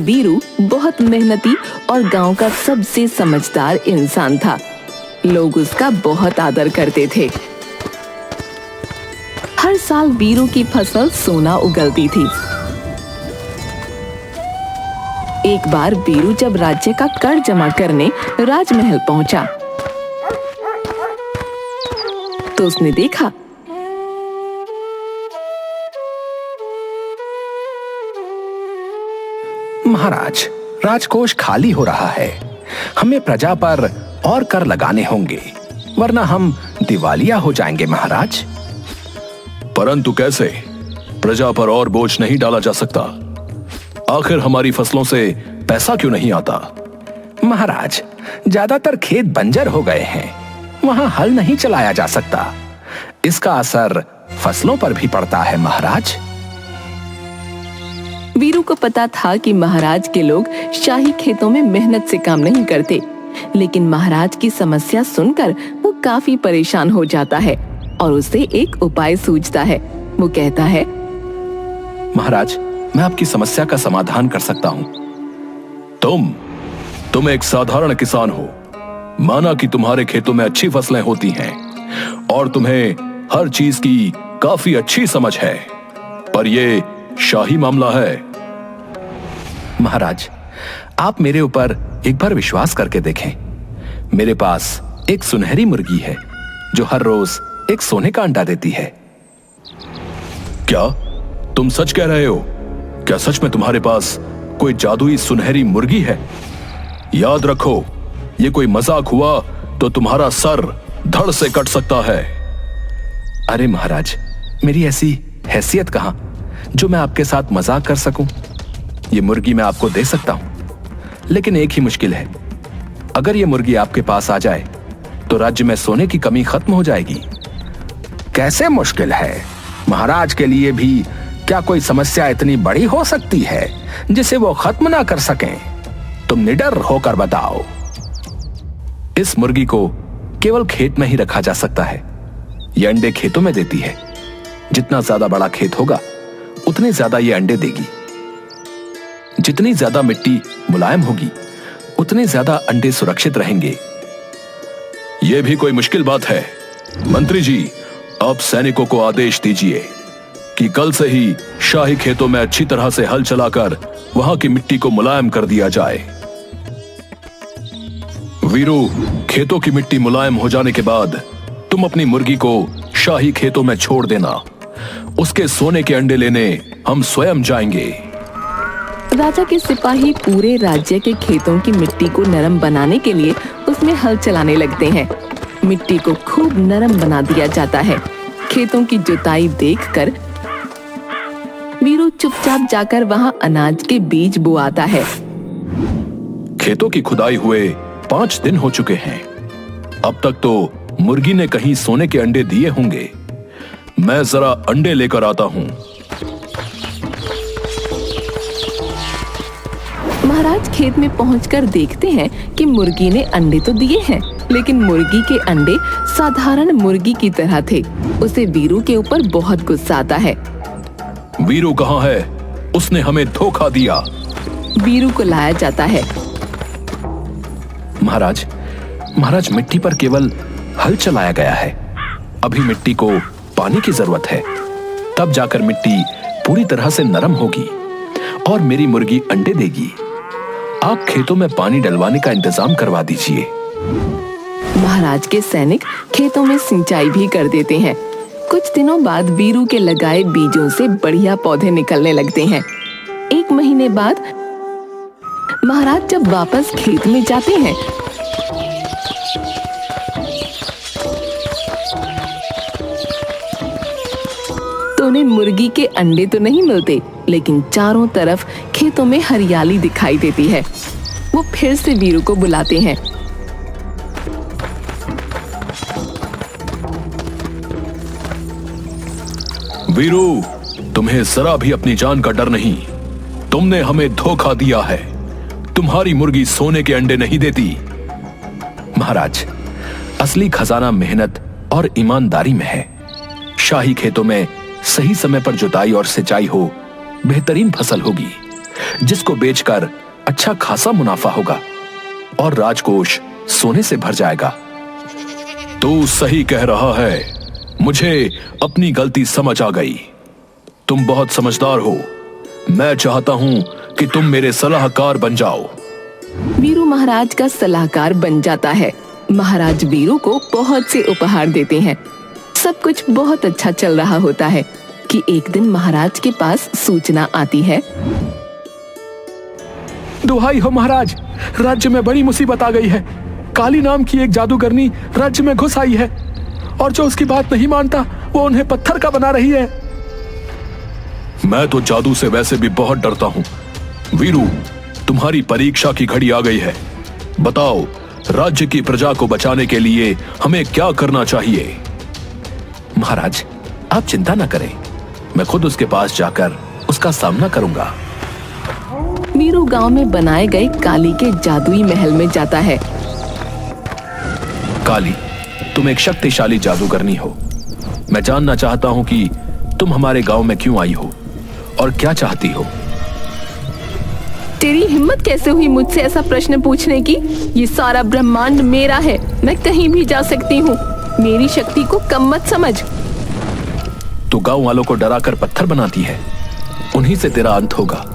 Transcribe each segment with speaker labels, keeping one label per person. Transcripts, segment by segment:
Speaker 1: वीरू बहुत मेहनती और गांव का सबसे समझदार इंसान था। लोग उसका बहुत आदर करते थे। हर साल वीरू की फसल सोना उगलती थी। एक बार वीरू जब राज्य का कर जमा करने राजमहल पहुंचा तो उसने देखा
Speaker 2: महाराज, राजकोष खाली हो रहा है। हमें प्रजा पर और कर लगाने होंगे, वरना हम दिवालिया हो जाएंगे महाराज।
Speaker 3: परंतु कैसे? प्रजा पर और बोझ नहीं डाला जा सकता। आखिर हमारी फसलों से पैसा क्यों नहीं आता?
Speaker 2: महाराज, ज्यादातर खेत बंजर हो गए हैं, वहां हल नहीं चलाया जा सकता। इसका असर फसलों पर भी पड़ता है महाराज।
Speaker 1: वीरू को पता था कि महाराज के लोग शाही खेतों में मेहनत से काम नहीं करते, लेकिन महाराज की समस्या सुनकर वो काफी परेशान हो जाता है और उसे एक उपाय सूझता है। वो कहता है,
Speaker 2: महाराज, मैं आपकी समस्या का समाधान कर सकता हूँ।
Speaker 3: तुम एक साधारण किसान हो। माना कि तुम्हारे खेतों में अच्छी फसलें होती हैं और तुम्हें हर चीज की काफी अच्छी समझ है, पर यह शाही मामला है।
Speaker 2: महाराज, आप मेरे ऊपर एक बार विश्वास करके देखें। मेरे पास एक सुनहरी मुर्गी है जो हर रोज एक सोने का अंडा देती है।
Speaker 3: क्या तुम सच कह रहे हो? क्या सच में तुम्हारे पास कोई जादुई सुनहरी मुर्गी है? याद रखो, ये कोई मजाक हुआ तो तुम्हारा सर धड़ से कट सकता है।
Speaker 2: अरे महाराज, मेरी ऐसी हैसियत कहां जो मैं आपके साथ मजाक कर सकूं। ये मुर्गी मैं आपको दे सकता हूं, लेकिन एक ही मुश्किल है। अगर ये मुर्गी आपके पास आ जाए तो राज्य में सोने की कमी खत्म हो जाएगी। कैसे मुश्किल है? महाराज के लिए भी क्या कोई समस्या इतनी बड़ी हो सकती है जिसे वो खत्म ना कर सकें? तुम निडर होकर बताओ। इस मुर्गी को केवल खेत में ही रखा जा सकता है। ये अंडे खेतों में देती है। जितना ज्यादा बड़ा खेत होगा उतने ज्यादा ये अंडे देगी। जितनी ज्यादा मिट्टी मुलायम होगी उतने ज्यादा अंडे सुरक्षित रहेंगे।
Speaker 3: यह भी कोई मुश्किल बात है? मंत्री जी, अब सैनिकों को आदेश दीजिए कि कल से ही शाही खेतों में अच्छी तरह से हल चलाकर वहां की मिट्टी को मुलायम कर दिया जाए। वीरू, खेतों की मिट्टी मुलायम हो जाने के बाद तुम अपनी मुर्गी को शाही खेतों में छोड़ देना। उसके सोने के अंडे लेने हम स्वयं जाएंगे।
Speaker 1: राजा के सिपाही पूरे राज्य के खेतों की मिट्टी को नरम बनाने के लिए उसमें हल चलाने लगते हैं। मिट्टी को खूब नरम बना दिया जाता है। खेतों की जुताई देखकर वीरू चुपचाप जाकर वहां अनाज के बीज बोआता है।
Speaker 3: खेतों की खुदाई हुए 5 दिन हो चुके हैं। अब तक तो मुर्गी ने कहीं सोने के अंडे दिए होंगे। मैं जरा अंडे लेकर आता हूं।
Speaker 1: महाराज खेत में पहुंचकर देखते हैं कि मुर्गी ने अंडे तो दिए हैं, लेकिन मुर्गी के अंडे साधारण मुर्गी की तरह थे। उसे वीरू के ऊपर बहुत गुस्सा आता है।
Speaker 3: वीरू कहाँ है? उसने हमें धोखा दिया।
Speaker 1: वीरू को लाया जाता है।
Speaker 2: महाराज, मिट्टी पर केवल हल चलाया गया है। अभी मिट्टी को पानी की जरूरत है, तब जाकर मिट्टी पूरी तरह से नरम होगी और मेरी मुर्गी अंडे देगी। आप खेतों में पानी डलवाने का इंतजाम करवा दीजिए।
Speaker 1: महाराज के सैनिक खेतों में सिंचाई भी कर देते हैं। कुछ दिनों बाद वीरू के लगाए बीजों से बढ़िया पौधे निकलने लगते हैं। 1 महीने बाद महाराज जब वापस खेत में जाते हैं तो उन्हें मुर्गी के अंडे तो नहीं मिलते, लेकिन चारों तरफ खेतों में हरियाली दिखाई देती है। वो फिर से वीरू को बुलाते हैं।
Speaker 3: वीरू, तुम्हें जरा भी अपनी जान का डर नहीं। तुमने हमें धोखा दिया है। तुम्हारी मुर्गी सोने के अंडे नहीं देती।
Speaker 2: महाराज, असली खजाना मेहनत और ईमानदारी में है। शाही खेतों में सही समय पर जुताई और सिंचाई हो, बेहतरीन फसल होगी। जिसको बेचकर अच्छा खासा मुनाफा होगा और राजकोष सोने से भर जाएगा।
Speaker 3: तू सही कह रहा है, मुझे अपनी गलती समझ आ गई। तुम बहुत समझदार हो। मैं चाहता हूं कि तुम मेरे सलाहकार बन जाओ।
Speaker 1: वीरू महाराज का सलाहकार बन जाता है। महाराज वीरू को बहुत से उपहार देते हैं। सब कुछ बहुत अच्छा चल रहा होता है कि एक दिन महाराज के पास सूचना आती है।
Speaker 2: दुहाई हो महाराज, राज्य में बड़ी मुसीबत आ गई है। काली नाम की एक जादूगरनी राज्य में घुस आई है और जो उसकी बात नहीं मानता वो उन्हें पत्थर का बना रही है।
Speaker 3: मैं तो जादू से वैसे भी बहुत डरता हूं। वीरू, तुम्हारी परीक्षा की घड़ी आ गई है। बताओ, राज्य की प्रजा को बचाने के लिए हमें क्या करना चाहिए?
Speaker 2: महाराज, आप चिंता न करें, मैं खुद उसके पास जाकर उसका सामना करूंगा।
Speaker 1: वीरू गांव में बनाए गए काली के जादुई महल में जाता है।
Speaker 2: काली, तुम एक शक्तिशाली जादूगरनी हो। मैं जानना चाहता हूं कि तुम हमारे गांव में क्यों आई हो और क्या चाहती हो।
Speaker 1: तेरी हिम्मत कैसे हुई मुझसे ऐसा प्रश्न पूछने की? ये सारा ब्रह्मांड मेरा है, मैं कहीं भी जा सकती हूँ। मेरी शक्ति को कम मत समझ।
Speaker 2: तू गांव वालों को डराकर पत्थर बनाती है, उन्हीं से तेरा अंत होगा।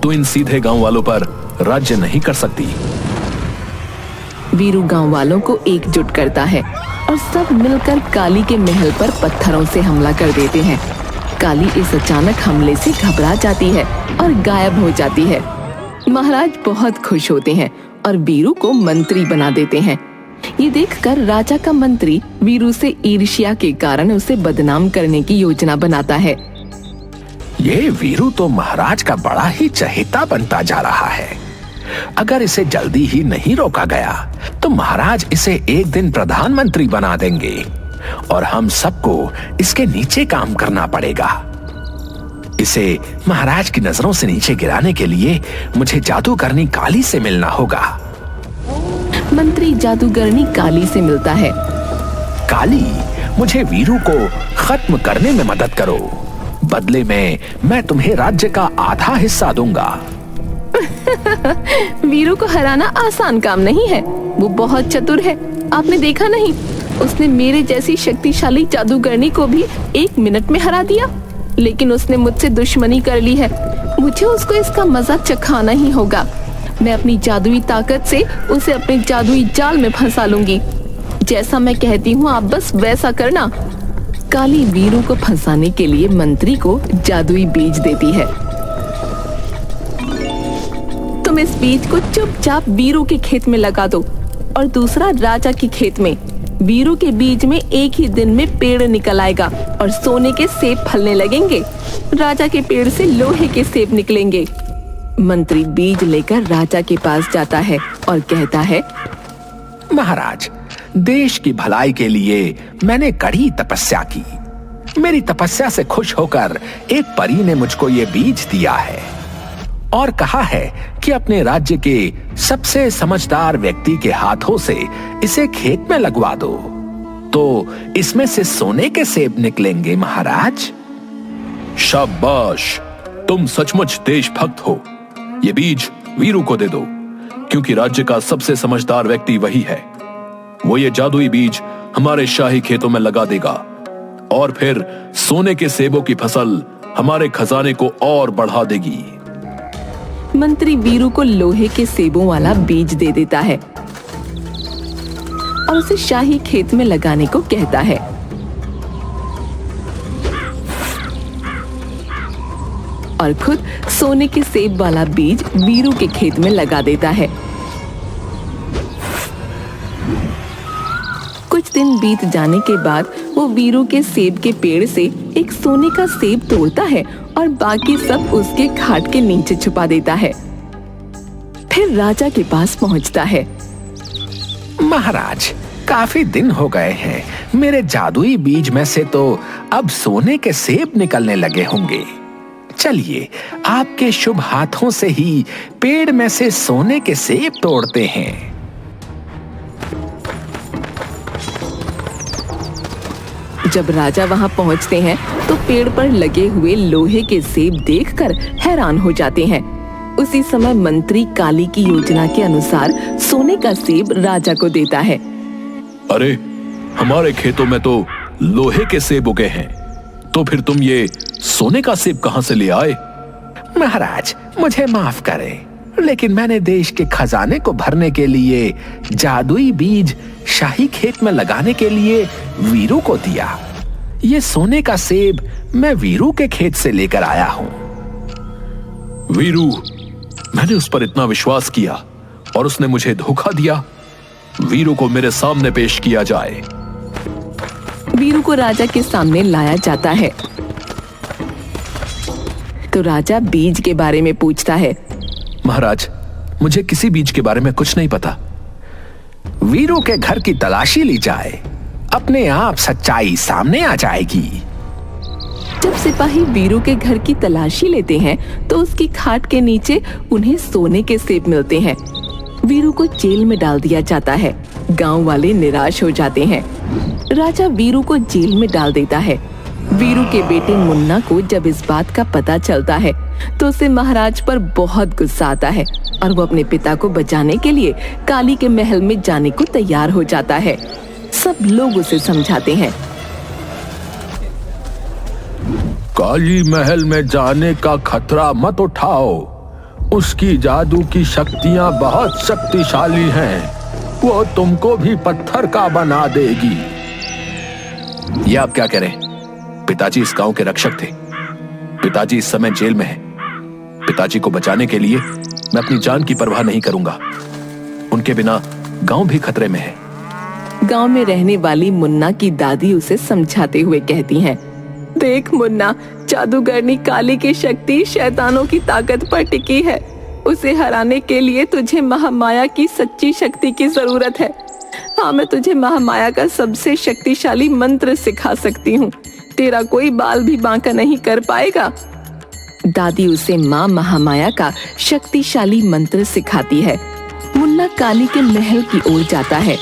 Speaker 2: तू इन सीधे गांव वालों पर राज्य नहीं कर सकती।
Speaker 1: वीरू गांव वालों को एकजुट करता है और सब मिलकर काली के महल पर पत्थरों से हमला कर देते हैं। काली इस अचानक हमले से घबरा जाती है और गायब हो जाती है। महाराज बहुत खुश होते हैं और वीरू को मंत्री बना देते हैं। ये देखकर राजा का मंत्री वीरू से ईर्ष्या के कारण उसे बदनाम करने की योजना बनाता है।
Speaker 2: ये वीरू तो महाराज का बड़ा ही चहेता बनता जा रहा है। अगर इसे जल्दी ही नहीं रोका गया तो महाराज इसे एक दिन प्रधानमंत्री बना देंगे और हम सबको इसके नीचे काम करना पड़ेगा। इसे महाराज की नजरों से नीचे गिराने के लिए मुझे जादूगरनी काली से मिलना होगा।
Speaker 1: मंत्री जादूगरनी काली से मिलता है।
Speaker 2: काली, मुझे वीरू को खत्म करने में मदद करो। बदले में मैं तुम्हें राज्य का आधा हिस्सा दूंगा।
Speaker 1: वीरू को हराना आसान काम नहीं है। वो बहुत चतुर है, आपने देखा नहीं? उसने मेरे जैसी शक्तिशाली जादूगरनी को भी 1 मिनट में हरा दिया। लेकिन उसने मुझसे दुश्मनी कर ली है। मुझे उसको इसका मजा चखाना ही होगा। मैं अपनी जादुई ताकत से उसे अपने जादुई जाल में फंसा लूंगी। जैसा मैं कहती हूँ आप बस वैसा करना। काली वीरू को फंसाने के लिए मंत्री को जादुई बीज देती है। तुम इस बीज को चुपचाप वीरू के खेत में लगा दो और दूसरा राजा के खेत में। वीरू के बीज में एक ही दिन में पेड़ निकल आएगा और सोने के सेब फलने लगेंगे। राजा के पेड़ से लोहे के सेब निकलेंगे। मंत्री बीज लेकर राजा के पास जाता है और कहता है,
Speaker 2: महाराज, देश की भलाई के लिए मैंने कड़ी तपस्या की। मेरी तपस्या से खुश होकर एक परी ने मुझको ये बीज दिया है और कहा है कि अपने राज्य के सबसे समझदार व्यक्ति के हाथों से इसे खेत में लगवा दो, तो इसमें से सोने के सेब निकलेंगे महाराज।
Speaker 3: शाबाश, तुम सचमुच देशभक्त हो। ये बीज वीरू को दे दो, क्योंकि राज्य का सबसे समझदार व्यक्ति वही है। वो ये जादुई बीज हमारे शाही खेतों में लगा देगा और फिर सोने के सेबों की फसल हमारे खजाने को और बढ़ा देगी।
Speaker 1: मंत्री वीरू को लोहे के सेबों वाला बीज दे देता है और उसे शाही खेत में लगाने को कहता है। और खुद सोने के सेब वाला बीज वीरू के खेत में लगा देता है। कुछ दिन बीत जाने के बाद वो वीरू के सेब के पेड़ से एक सोने का सेब तोड़ता है और बाकी सब उसके खाट के नीचे छुपा देता है। फिर राजा के पास पहुंचता है।
Speaker 2: महाराज, काफी दिन हो गए हैं। मेरे जादुई बीज में से तो अब सोने के सेब निकलने लगे होंगे। चलिए, आपके शुभ हाथों से ही पेड़ में से सोने के सेब तोड़ते हैं।
Speaker 1: जब राजा वहां पहुंचते हैं तो पेड़ पर लगे हुए लोहे के सेब देखकर हैरान हो जाते हैं। उसी समय मंत्री काली की योजना के अनुसार सोने का सेब राजा को देता है।
Speaker 3: अरे, हमारे खेतों में तो लोहे के सेब उगे हैं, तो फिर तुम ये सोने का सेब कहां से ले आए?
Speaker 2: महाराज, मुझे माफ करें, लेकिन मैंने देश के खजाने को भरने के लिए जादुई बीज शाही खेत में लगाने के लिए वीरू को दिया। ये सोने का सेब मैं वीरू के खेत से लेकर आया हूं।
Speaker 3: वीरू, मैंने उस पर इतना विश्वास किया और उसने मुझे धोखा दिया। वीरू को मेरे सामने पेश किया जाए।
Speaker 1: वीरू को राजा के सामने लाया जाता है तो राजा बीज के बारे में पूछता है।
Speaker 2: महाराज, मुझे किसी बीज के बारे में कुछ नहीं पता। वीरू के घर की तलाशी ली जाए, अपने आप सच्चाई सामने आ जाएगी।
Speaker 1: जब सिपाही वीरू के घर की तलाशी लेते हैं तो उसकी खाट के नीचे उन्हें सोने के सेब मिलते हैं। वीरू को जेल में डाल दिया जाता है। गांव वाले निराश हो जाते हैं। राजा वीरू को जेल में डाल देता है। वीरू के बेटे मुन्ना को जब इस बात का पता चलता है तो उसे महाराज पर बहुत गुस्सा आता है और वो अपने पिता को बचाने के लिए काली के महल में जाने को तैयार हो जाता है। सब लोग उसे समझाते हैं।
Speaker 3: काली महल में जाने का खतरा मत उठाओ। उसकी जादू की शक्तियां बहुत शक्तिशाली हैं। वो तुमको भी पत्थर का बना देगी।
Speaker 2: ये आप क्या कह रहे हैं? पिताजी इस गांव के रक्षक थे। पिताजी इस समय जेल में हैं। पिताजी को बचाने के लिए मैं अपनी जान की परवाह नहीं करूंगा। उनके बिना गांव भी खतरे में है।
Speaker 1: गांव में रहने वाली मुन्ना की दादी उसे समझाते हुए कहती हैं, देख मुन्ना, जादूगरनी काली की शक्ति शैतानों की ताकत पर टिकी है। उसे हराने के लिए तुझे महामाया की सच्ची शक्ति की जरूरत है। हाँ, मैं तुझे महामाया का सबसे शक्तिशाली मंत्र सिखा सकती हूँ। तेरा कोई बाल भी बांका नहीं कर पाएगा। दादी उसे माँ महामाया का शक्तिशाली मंत्र सिखाती है। मुन्ना काली के महल की ओर जाता है।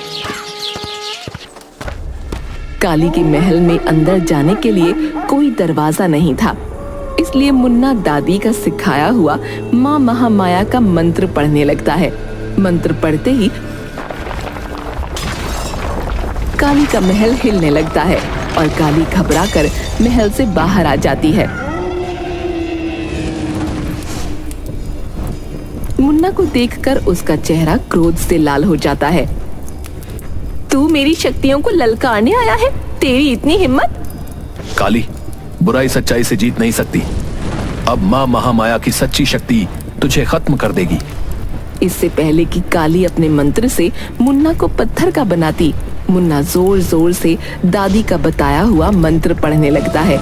Speaker 1: काली के महल में अंदर जाने के लिए कोई दरवाजा नहीं था, इसलिए मुन्ना दादी का सिखाया हुआ माँ महामाया का मंत्र पढ़ने लगता है। मंत्र पढ़ते ही काली का महल हिलने लगता है और काली घबराकर महल से बाहर आ जाती है। मुन्ना को देखकर उसका चेहरा क्रोध से लाल हो जाता है। तू मेरी शक्तियों को ललकारने आया है? तेरी इतनी हिम्मत?
Speaker 2: काली, बुराई सच्चाई से जीत नहीं सकती। अब माँ महामाया की सच्ची शक्ति तुझे खत्म कर देगी।
Speaker 1: इससे पहले कि काली अपने मंत्र से मुन्ना को पत्थर का बनाती, मुन्ना जोर जोर से दादी का बताया हुआ मंत्र पढ़ने लगता है,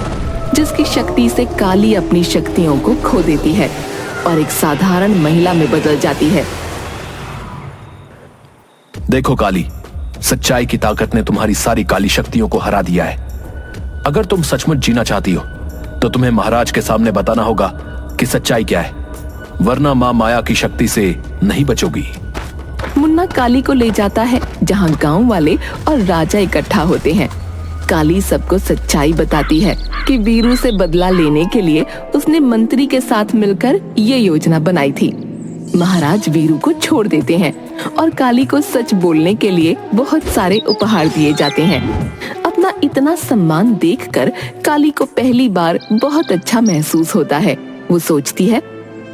Speaker 1: जिसकी शक्ति से काली अपनी शक्तियों को खो देती है और एक साधारण महिला में बदल जाती है।
Speaker 2: देखो काली, सच्चाई की ताकत ने तुम्हारी सारी काली शक्तियों को हरा दिया है। अगर तुम सचमुच जीना चाहती हो तो तुम्हें महाराज के सामने बताना होगा कि सच्चाई क्या है, वरना माँ माया की शक्ति से नहीं बचोगी।
Speaker 1: मुन्ना काली को ले जाता है जहाँ गांव वाले और राजा इकट्ठा होते हैं। काली सबको सच्चाई बताती है कि वीरू से बदला लेने के लिए उसने मंत्री के साथ मिलकर ये योजना बनाई थी। महाराज वीरू को छोड़ देते हैं और काली को सच बोलने के लिए बहुत सारे उपहार दिए जाते हैं। अपना इतना सम्मान देखकर काली को पहली बार बहुत अच्छा महसूस होता है। वो सोचती है,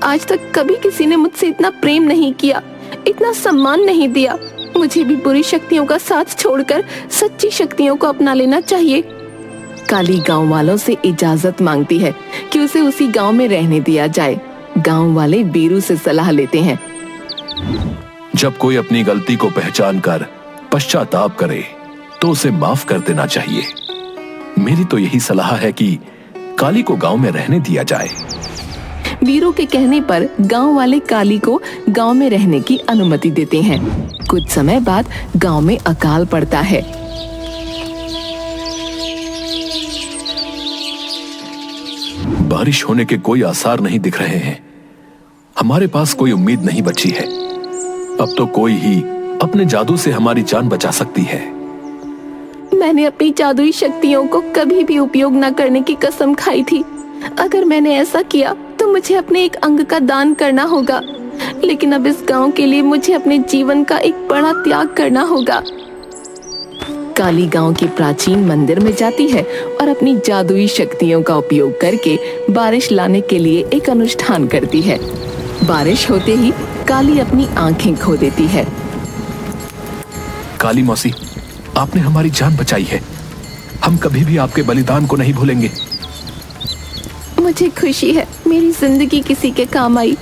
Speaker 1: आज तक कभी किसी ने मुझसे इतना प्रेम नहीं किया, इतना सम्मान नहीं दिया। मुझे भी बुरी शक्तियों का साथ छोड़कर सच्ची शक्तियों को अपना लेना चाहिए। काली गांव वालों से इजाजत मांगती है कि उसे उसी गांव में रहने दिया जाए। गांव वाले वीरू से सलाह लेते हैं।
Speaker 2: जब कोई अपनी गलती को पहचान कर पश्चाताप करे तो उसे माफ कर देना चाहिए। मेरी तो यही सलाह है कि काली को गांव में रहने दिया जाए।
Speaker 1: वीरू के कहने पर गांव वाले काली को गांव में रहने की अनुमति देते हैं। कुछ समय बाद गांव में अकाल पड़ता है।
Speaker 2: बारिश होने के कोई आसार नहीं दिख रहे हैं। हमारे पास कोई उम्मीद नहीं बची है। अब तो कोई ही अपने जादू से हमारी जान बचा सकती है।
Speaker 1: मैंने अपनी जादुई शक्तियों को कभी भी उपयोग न करने की कसम खाई थी। अगर मैंने ऐसा किया तो मुझे अपने एक अंग का दान करना होगा, लेकिन अब इस गांव के लिए मुझे अपने जीवन का एक बड़ा त्याग करना होगा। काली गांव के प्राचीन मंदिर में जाती है और अपनी जादुई शक्तियों का उपयोग करके बारिश लाने के लिए एक अनुष्ठान करती है। बारिश होते ही काली अपनी आंखें खो देती है।
Speaker 2: काली मौसी, आपने हमारी जान बचाई है। हम कभी भी आपके बलिदान को नहीं भूलेंगे।
Speaker 1: मुझे खुशी है मेरी जिंदगी किसी के काम आई।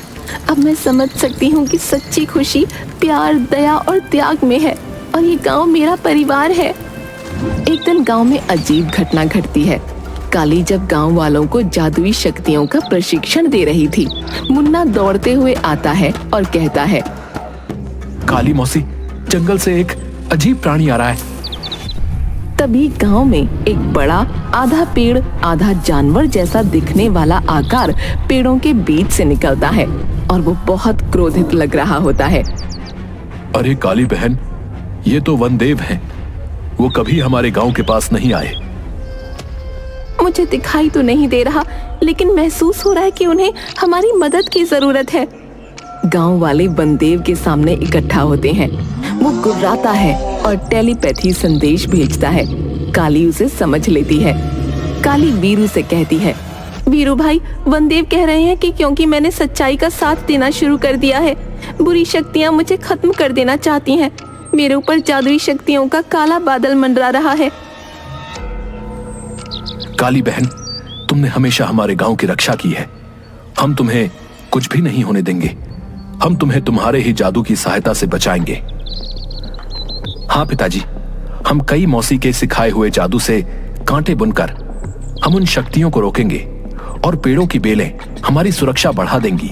Speaker 1: अब मैं समझ सकती हूँ कि सच्ची खुशी प्यार, दया और त्याग में है, और ये गांव मेरा परिवार है। एक दिन गांव में अजीब घटना घटती है। काली जब गांव वालों को जादुई शक्तियों का प्रशिक्षण दे रही थी, मुन्ना दौड़ते हुए आता है और कहता है,
Speaker 2: काली मौसी, जंगल से एक अजीब प्राणी आ रहा है।
Speaker 1: तभी गांव में एक बड़ा आधा पेड़ आधा जानवर जैसा दिखने वाला आकार पेड़ों के बीच से निकलता है और वो बहुत क्रोधित लग रहा होता है।
Speaker 3: अरे काली बहन, ये तो वनदेव हैं। वो कभी हमारे गांव के पास नहीं आए।
Speaker 1: मुझे दिखाई तो नहीं दे रहा, लेकिन महसूस हो रहा है कि उन्हें हमारी मदद की जरूरत है। गांव वाले वनदेव के सामने इकट्ठा होते हैं। वो गुर्राता है और टेलीपैथी संदेश भेजता है। काली उसे समझ लेती है। काली वीरू से कहती है, वीरू भाई, वनदेव कह रहे हैं कि क्योंकि मैंने सच्चाई का साथ देना शुरू कर दिया है, बुरी शक्तियां मुझे खत्म कर देना चाहती हैं। मेरे ऊपर जादुई शक्तियों का काला बादल मंडरा रहा है।
Speaker 2: काली बहन, तुमने हमेशा हमारे गांव की रक्षा की है। हम तुम्हें कुछ भी नहीं होने देंगे। हम तुम्हें तुम्हारे ही जादू की सहायता से बचाएंगे। हाँ पिताजी, हम कई मौसी के सिखाए हुए जादू से कांटे बुनकर हम उन शक्तियों को रोकेंगे और पेड़ों की बेलें हमारी सुरक्षा बढ़ा देंगी।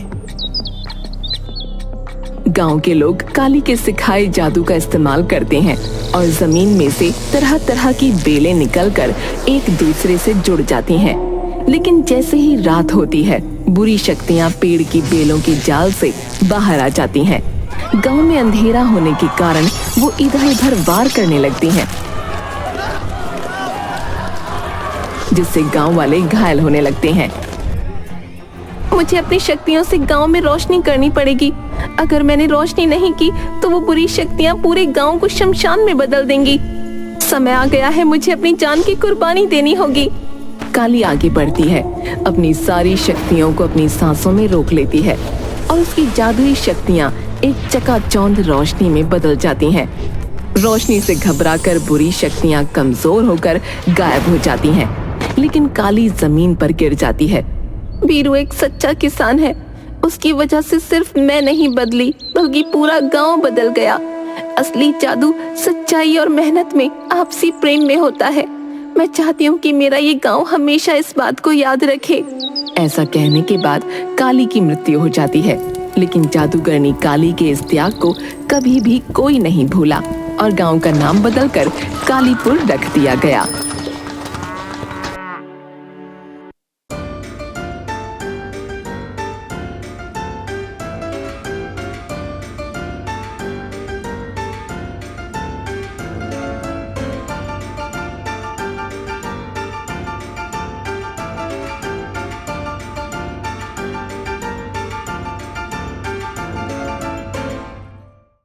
Speaker 1: गांव के लोग काली के सिखाए जादू का इस्तेमाल करते हैं और जमीन में से तरह तरह की बेलें निकलकर एक दूसरे से जुड़ जाती हैं। लेकिन जैसे ही रात होती है, बुरी शक्तियां पेड़ की बेलों के जाल से बाहर आ जाती हैं। गांव में अंधेरा होने के कारण वो इधर उधर वार करने लगती हैं, जिससे गांव वाले घायल होने लगते हैं। मुझे अपनी शक्तियों से गांव में रोशनी करनी पड़ेगी। अगर मैंने रोशनी नहीं की तो वो बुरी शक्तियां पूरे गांव को शमशान में बदल देंगी। समय आ गया है, मुझे अपनी जान की कुर्बानी देनी होगी। काली आगे बढ़ती है, अपनी सारी शक्तियों को अपनी सांसों में रोक लेती है और उसकी जादुई शक्तियां एक चकाचौंध रोशनी में बदल जाती हैं। रोशनी से घबराकर बुरी शक्तियां कमजोर होकर गायब हो जाती हैं, लेकिन काली जमीन पर गिर जाती है। वीरू एक सच्चा किसान है। उसकी वजह से सिर्फ मैं नहीं बदली, बल्कि पूरा गांव बदल गया। असली जादू सच्चाई और मेहनत में, आपसी प्रेम में होता है। मैं चाहती हूँ कि मेरा ये गांव हमेशा इस बात को याद रखे। ऐसा कहने के बाद काली की मृत्यु हो जाती है, लेकिन जादूगरनी काली के इस त्याग को कभी भी कोई नहीं भूला और गांव का नाम बदलकर कालीपुर रख दिया गया।